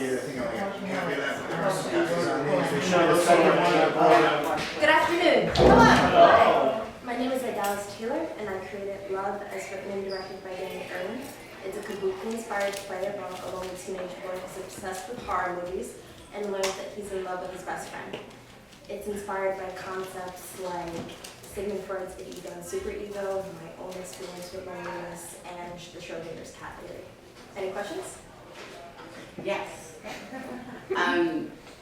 I think I can't do that. Good afternoon. Hello. My name is Idallis Taylor, and I created Love as written and directed by Danny Irwin. It's a kabuki-inspired play about a lonely teenage boy who's obsessed with horror movies and learns that he's in love with his best friend. It's inspired by concepts like Sigmund Freud's ego and superego, my own experience with loneliness, and the Schrodinger's cat theory. Any questions? Yes.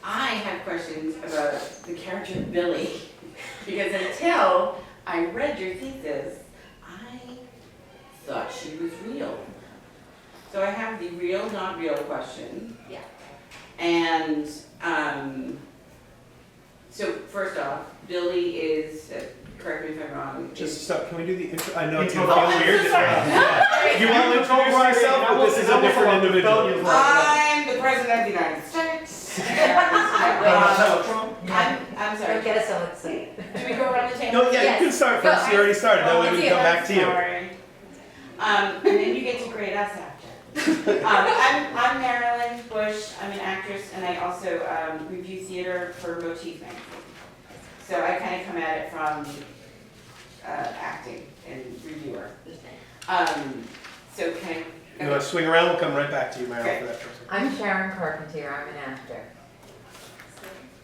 I have questions about the character Billy, because until I read your thesis, I thought she was real. So I have the real, not real question. Yeah. And so first off, Billy is, correct me if I'm wrong. Just stop. Can we do the intro? I know it's Oh, gonna I'm feel weird. so sorry. You want to introduce yourself, but this is a different individual. I'm the President of the United States. I'm sorry. Don't get us all excited. Do we go around the table? No, yeah, you can start first. You already started. That way we can come back to you. Sorry. And then you get to grade us after. I'm Marilyn Bush. I'm an actress, and I also review theater for Motif magazine. So I kind of come at it from acting and reviewer. So can You want to swing around? We'll come right back to you, Meryl, Okay. for that person. I'm Sharon Carpentier, I'm an actor.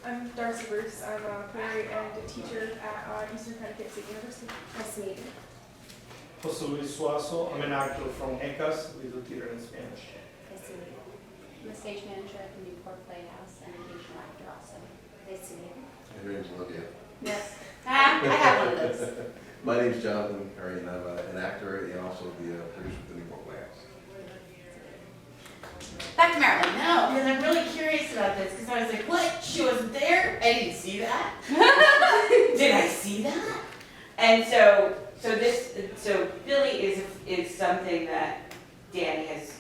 I'm Darcy Bruce. I'm a playwright and a teacher at Eastern Connecticut State University. Nice to meet you. Jose Luis Suazo, I'm an actor from ECAS, we do theater in Spanish. Nice to meet you. I'm a stage manager at the Newport Playhouse and an occasional actor also. Nice to meet you. Your name's Olivia. Yes. I have one of those. My name's Jonathan Perry, and I'm an actor and also the producer of the Newport Playhouse. Back to Marilyn. No, because I'm really curious about this. Because I was like, what? She wasn't there? I didn't see that. Did I see that? And so Billy is something that Danny has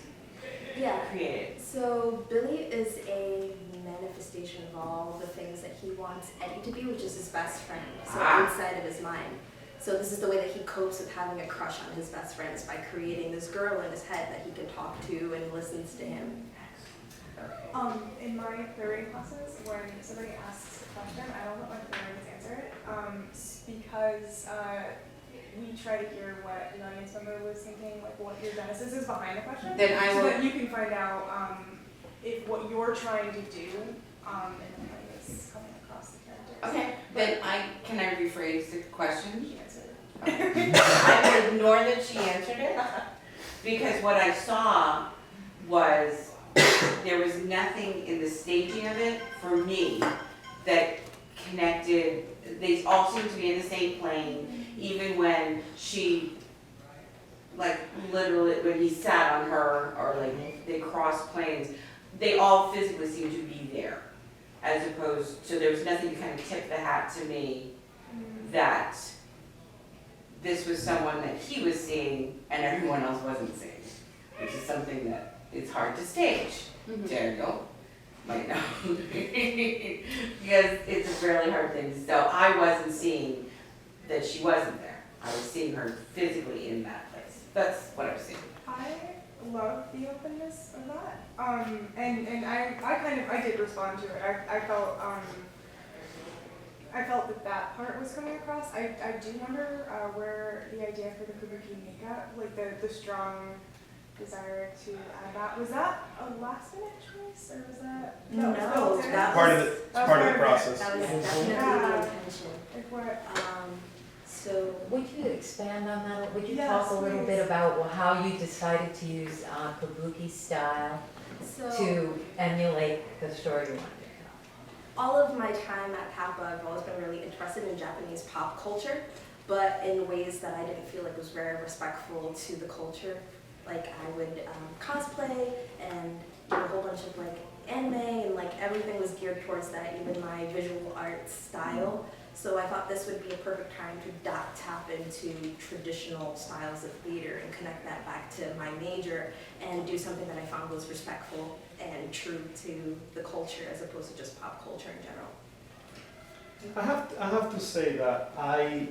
Yeah. created. So Billy is a manifestation of all the things that he wants Eddie to be, which is his best friend. So inside of his mind. So this is the way that he copes with having a crush on his best friend, is by creating this girl in his head that he can talk to and listens to him. In my playwriting classes, when somebody asks a question, I don't let my playwrights answer it, because we try to hear what an audience member was thinking, like what your genesis is behind the question, Then I so will. that you can find out if what you're trying to do in the play is coming across the characters. Okay. Then can I rephrase the question? She answered. I will ignore that she answered it, because what I saw was there was nothing in the staging of it for me that connected. They all seemed to be in the same plane, even when she, like literally when he sat on her, or like they crossed planes, they all physically seemed to be there, as opposed to there was nothing to kind of tip the hat to me that this was someone that he was seeing and everyone else wasn't seeing, which is something that is hard to stage. Daniel might know, because it's a fairly hard thing to sell. I wasn't seeing that she wasn't there. I was seeing her physically in that place. That's what I was seeing. I love the openness of that, and I did respond to it. I felt that part was coming across. I do wonder where the idea for the kabuki makeup, like the strong desire to add that, was that a last minute choice, or was that? No, that Part of was, the part of the process. that was definitely the intention. If what? So would you expand on that? Would you Yes, talk a little please. bit about how you decided to use kabuki style So to emulate the story you wanted to all of my time at TAPA, I've always been really interested in Japanese pop culture, but in ways that I didn't feel like was very respectful to the culture. Like I would cosplay and do a whole bunch of like anime, and like everything was geared towards that, even my visual arts style. So I thought this would be a perfect time to tap into traditional styles of theater and connect that back to my major and do something that I found was respectful and true to the culture as opposed to just pop culture in general. I have to say that I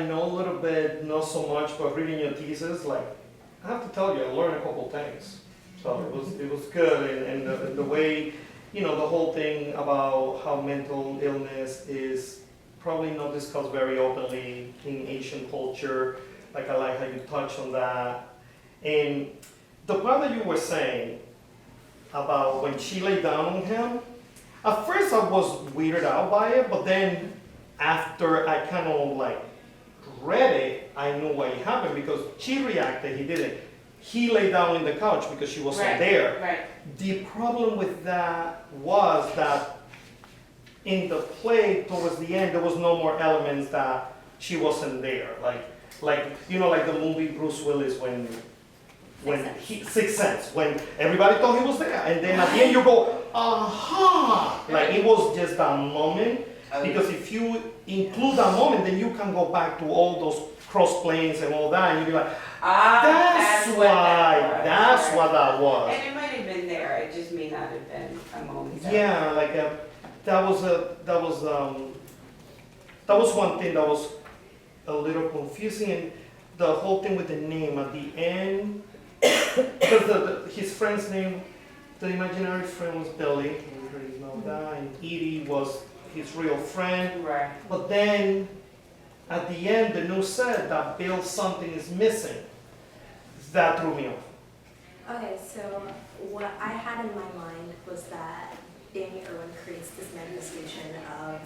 know a little bit, not so much, but reading your thesis, like, I have to tell you, I learned a couple things. So it was good, and the way, the whole thing about how mental illness is probably not discussed very openly in Asian culture. Like I like how you touch on that. And the part that you were saying about when she lay down on him, at first I was weirded out by it, but then after I kind of like read it, I knew what happened because she reacted, he didn't. He lay down in the couch because she wasn't there. Right. The problem with that was that in the play towards the end, there was no more elements that she wasn't there. Like the movie Bruce Willis when Sixth Sense, when everybody thought he was there, and then at the end you go, aha! Like it was just that moment. Because if you include that moment, then you can go back to all those cross planes and all that, and you'd be like, that's what that was. And it might have been there, it just may not have been a moment. Yeah, like that was one thing that was a little confusing, and the whole thing with the name at the end, because his friend's name, the imaginary friend was Billy, we already know that, and Edie was his real friend. Right. But then at the end, the news said that Bill something is missing. That threw me off. Okay, so what I had in my mind was that Danny Irwin creates this manifestation of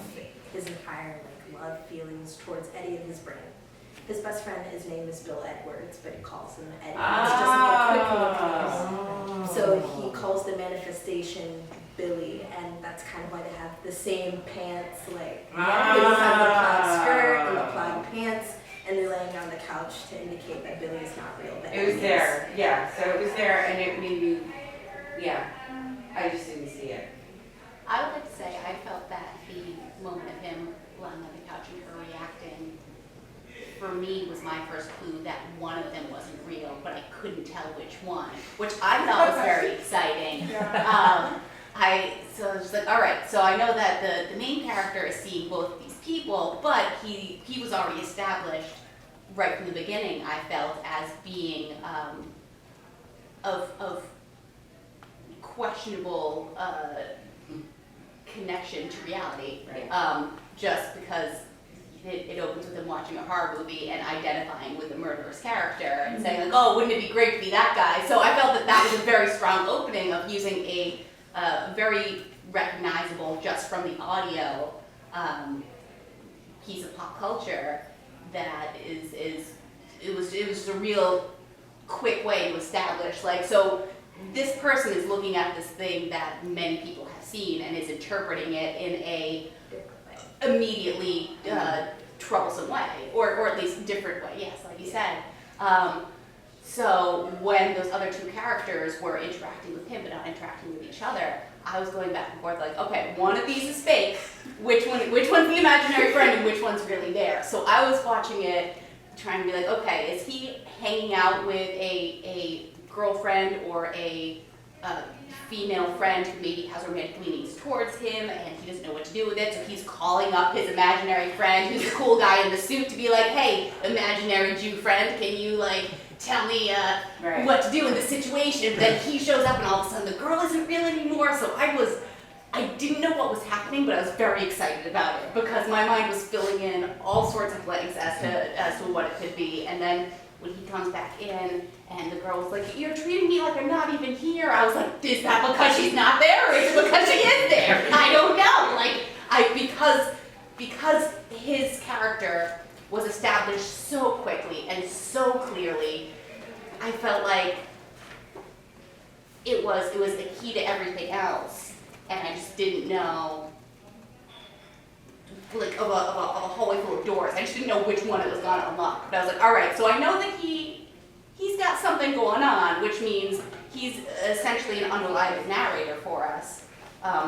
his entire love feelings towards Eddie and his brain. His best friend, his name is Bill Edwards, but he calls him Eddie. It's just like a quick little So he calls the manifestation Billy, and that's kind of why they have the same pants, like they both have the plaid skirt and the plaid pants, and they're laying on the couch to indicate that Billy is not real. But It was there, yeah, so it was there, and it made me, yeah, I just didn't see it. I would like to say I felt that the moment of him lying on the couch and her reacting, for me, was my first clue that one of them wasn't real, but I couldn't tell which one, which I thought was very exciting. So I was just like, all right, so I know that the main character is seeing both of these people, but he was already established right from the beginning, I felt, as being of questionable connection to reality, Right. Just because it opens with him watching a horror movie and identifying with the murderous character and saying like, oh, wouldn't it be great to be that guy? So I felt that was a very strong opening of using a very recognizable, just from the audio, piece of pop culture that it was a real quick way to establish, like, so this person is looking at this thing that many people have seen and is interpreting it in a immediately troublesome way, or at least different way, yes, like you said. So when those other two characters were interacting with him but not interacting with each other, I was going back and forth like, okay, one of these is fake, which one's the imaginary friend and which one's really there? So I was watching it trying to be like, okay, is he hanging out with a girlfriend or a female friend who maybe has romantic leanings towards him and he doesn't know what to do with it, so he's calling up his imaginary friend who's the cool guy in the suit to be like, hey, imaginary Jew friend, can you like tell me what to do in this situation? But then he shows up and all of a sudden the girl isn't real anymore, so I didn't know what was happening, but I was very excited about it because my mind was filling in all sorts of blanks as to what it could be. And then when he comes back in and the girl was like, you're treating me like I'm not even here, I was like, is that because she's not there or is it because she is there? I don't know. Because his character was established so quickly and so clearly, I felt like it was a key to everything else, and I just didn't know, like, of a hallway full of doors. I just didn't know which one it was gonna unlock. But I was like, all right, so I know that he's got something going on, which means he's essentially an unreliable narrator for us,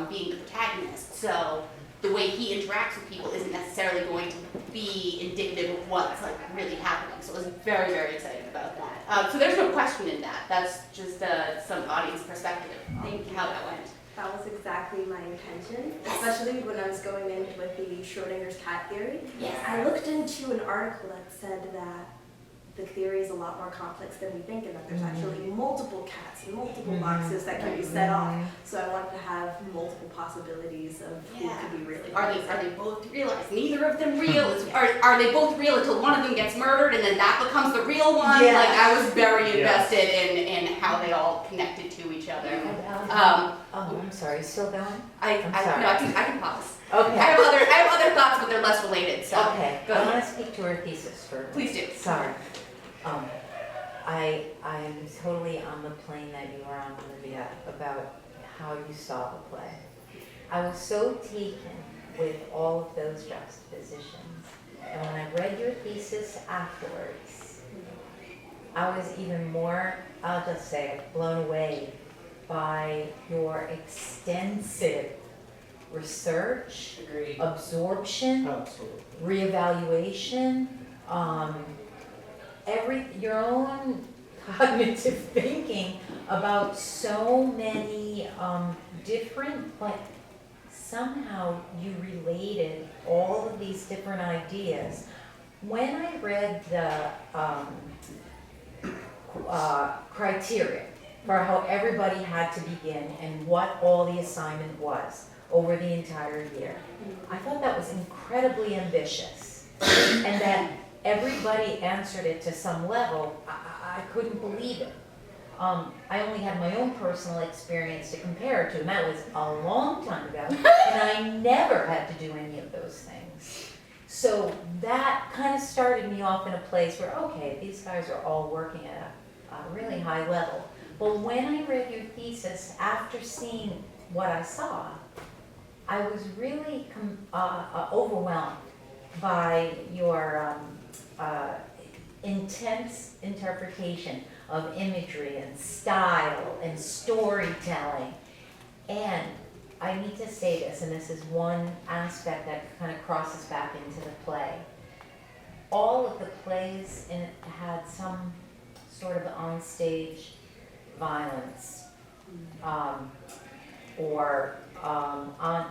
being the protagonist. So the way he interacts with people isn't necessarily going to be indicative of what's like really happening. So I was very, very excited about that. So there's no question in that. That's just some audience perspective. Thank you. How that went. That was exactly my intention, especially when I was going in with the Schrodinger's cat theory. Yes. I looked into an article that said that the theory is a lot more complex than we think, and that there's actually multiple cats and multiple boxes that can be set off. So I wanted to have multiple possibilities of who could be really. Are they both real? Is neither of them real? Are they both real until one of them gets murdered and then that becomes the real one? Yeah. Like I was very invested in how they all connected to each other. Oh, I'm sorry, still going? I can pause. I Okay. have other thoughts, but they're less related. So Okay, go I ahead. want to speak to her thesis first. Please do. Sorry. I'm totally on the plane that you are on, Olivia, about how you saw the play. I was so taken with all of those juxtapositions. And when I read your thesis afterwards, I was even more, I'll just say it, blown away by your extensive research, absorption, Absolutely. reevaluation, your own cognitive thinking about so many different, but somehow you related all of these different ideas. When I read the criteria for how everybody had to begin and what all the assignment was over the entire year, I thought that was incredibly ambitious, and that everybody answered it to some level. I couldn't believe it. I only had my own personal experience to compare it to, and that was a long time ago, and I never had to do any of those things. So that kind of started me off in a place where, okay, these guys are all working at a really high level. But when I read your thesis, after seeing what I saw, I was really overwhelmed by your intense interpretation of imagery and style and storytelling. And I need to say this, and this is one aspect that kind of crosses back into the play. All of the plays had some sort of onstage violence,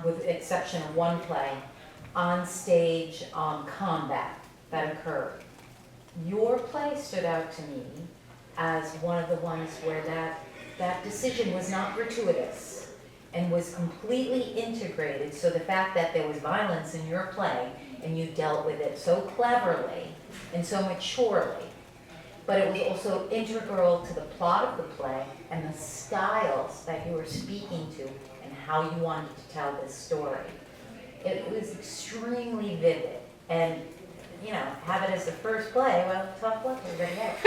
with the exception of one play, onstage combat that occurred. Your play stood out to me as one of the ones where that decision was not gratuitous and was completely integrated. So the fact that there was violence in your play and you dealt with it so cleverly and so maturely, but it was also integral to the plot of the play and the styles that you were speaking to and how you wanted to tell this story. It was extremely vivid, and have it as the first play, well, tough luck, everybody else.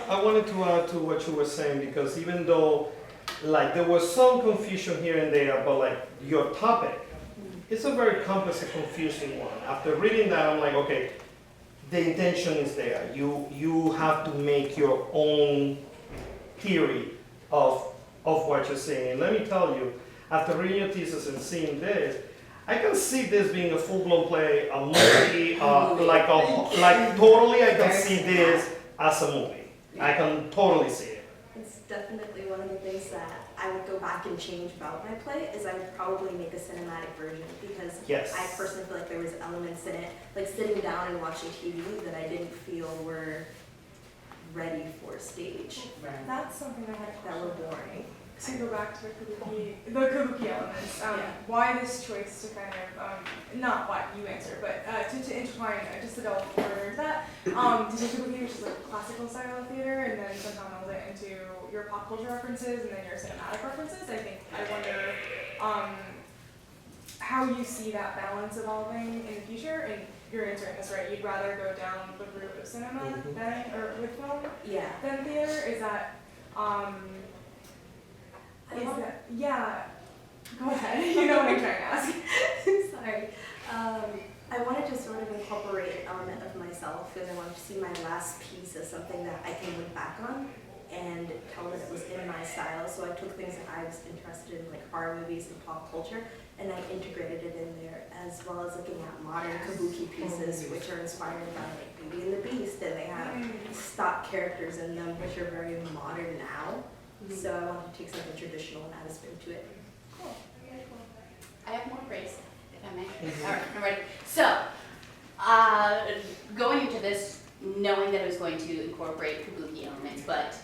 I wanted to add to what you were saying, because even though there was some confusion here and there about your topic, it's a very complex and confusing one. After reading that, I'm like, okay, the intention is there. You have to make your own theory of what you're saying. And let me tell you, after reading your thesis and seeing this, I can see this being a full-blown play, a movie, totally I can see this as a movie. I can totally see it. It's definitely one of the things that I would go back and change about my play, is I would probably make a cinematic version, because Yes. I personally feel like there was elements in it, like sitting down and watching TV, that I didn't feel were ready for stage, That's something I had a that were question. boring. To go back to the kabuki elements, why this choice to kind of, not why you answer, but to intertwine, just to delve further into that, to take kabuki, which is like classical style of theater, and then somehow meld it into your pop culture references and then your cinematic references. I wonder how you see that balance evolving in the future, and you're answering this right, you'd rather go down the route of cinema with film Yeah. than theater? Is that, yeah, go ahead, you know what I'm trying to ask. Sorry. I wanted to sort of incorporate an element of myself, and I wanted to see my last piece as something that I can look back on and tell that it was in my style. So I took things that I was interested in, like horror movies and pop culture, and I integrated it in there, as well as looking at modern kabuki pieces, which are inspired by like Beauty and the Beast, and they have stock characters in them, which are very modern now. So I wanted to take something traditional and add a spin to it. Cool. Very cool. I have more praise, if I may. All right, I'm ready. So, going into this knowing that it was going to incorporate kabuki elements, but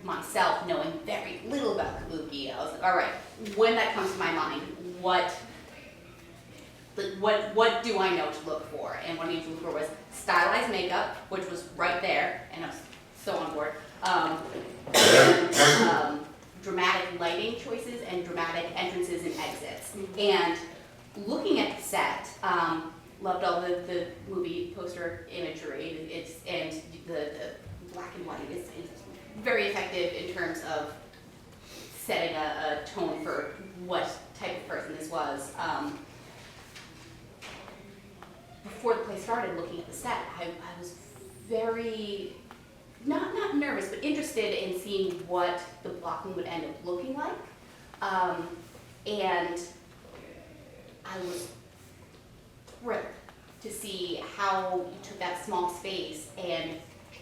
myself knowing very little about kabuki, I was like, all right, when that comes to my mind, what do I know to look for? And what I needed to look for was stylized makeup, which was right there, and I was so on board. Dramatic lighting choices and dramatic entrances and exits. And looking at the set, loved all the movie poster imagery. And the black and white is very effective in terms of setting a tone for what type of person this was. Before the play started, looking at the set, I was very, not nervous, but interested in seeing what the blocking would end up looking like. And I was thrilled to see how you took that small space and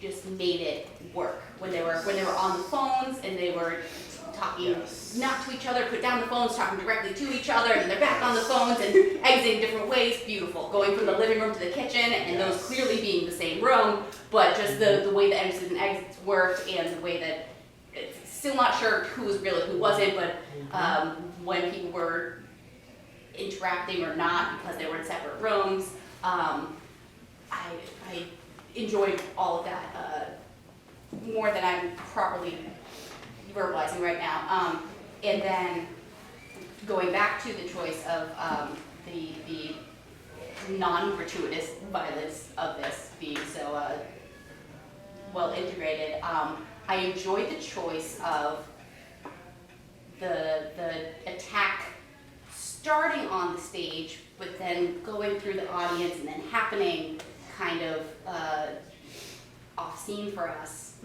just made it work. When they were on the phones and they were talking not to each other, put down the phones, talking directly to each other, and they're back on the phones and exiting different ways, beautiful. Going from the living room to the kitchen, and those clearly being the same room, but just the way the entrances and exits worked, and the way that, it's still not sure who was real and who wasn't, but when people were interacting or not because they were in separate rooms, I enjoyed all of that more than I'm properly verbalizing right now. And then going back to the choice of the non-gratuitous violence of this being so well integrated, I enjoyed the choice of the attack starting on the stage, but then going through the audience and then happening kind of off scene for us,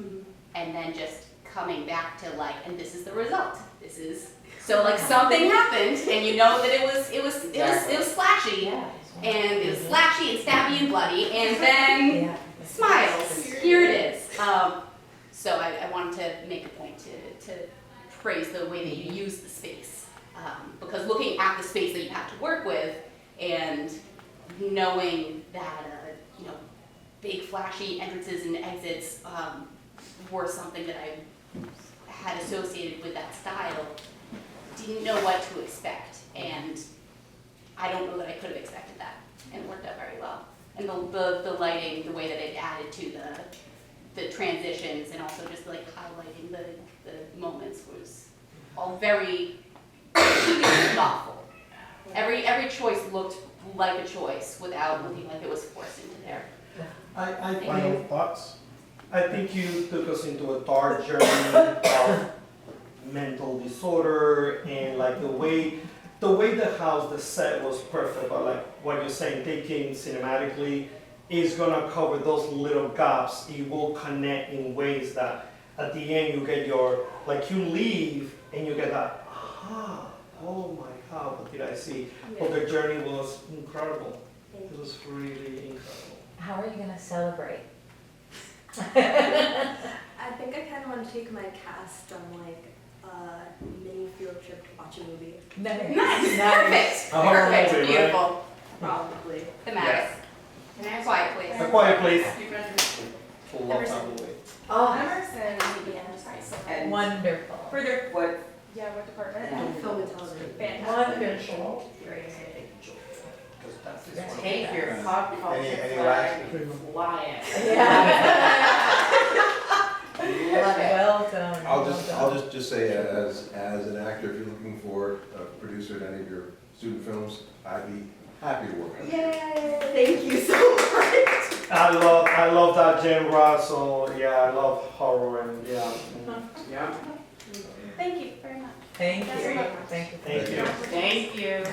and then just coming back to like, and this is the result. This is so like something happened, and you know that it was slashy, and it was slashy and stabby and bloody, and then smiles. Here it is. So I wanted to make a point to praise the way that you use the space, because looking at the space that you have to work with, and knowing that big flashy entrances and exits were something that I had associated with that style, didn't know what to expect, and I don't know that I could have expected that, and it worked out very well. And the lighting, the way that it added to the transitions, and also just like highlighting the moments was all very thoughtful. Every choice looked like a choice without looking like it was forced into there. Final thoughts? I think you took us into a dark journey of mental disorder, and like the way the house, the set was perfect, but like what you're saying, taking cinematically is gonna cover those little gaps. It will connect in ways that at the end you get you leave and you get that, oh my God, what did I see? But the journey was incredible. It was really incredible. How are you going to celebrate? I think I kind of want to take my cast on like a mini field trip to watch a movie. Nice. Perfect. Movie, Beautiful. right? Probably. Thematic. Quiet place. A quiet place. Emerson. Long time away. Oh, Emerson. And wonderful. Further. what, What department? Film and television. Fantastic. Wonderful. take your pop culture Any flag last- and fly it. Yeah. Love it. Well done. I'll just say as an actor, if you're looking for a producer in any of your student films, I'd be happy to work on it. Yay! Thank you so much. I love that genre, so yeah, I love horror and yeah. Thank you very much. Thank you. Thank you. Thank you. Thank you. Thank you.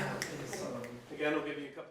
Again, I'll give you a couple.